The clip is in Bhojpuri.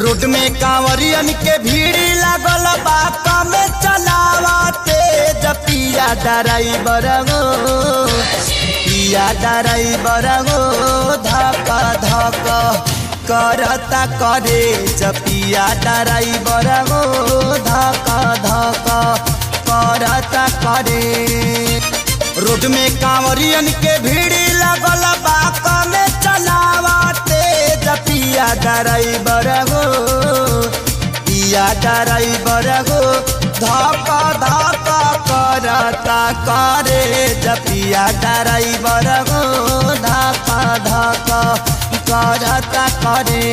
रोड में कांवरियन के भीड़ लागल बा कमे चलावते पिया ड्राइवर गो पिया ड्राइवर गो धक धक करता करे पिया ड्राइवर गो धक धक करता करे। रोड में कांवरियन के भीड़ लागल बा कमे चलावते पिया ड्राइवर गो पिया ड्राइवर गो धक धक करता करे पिया ड्राइवर गो धक धक करता करे।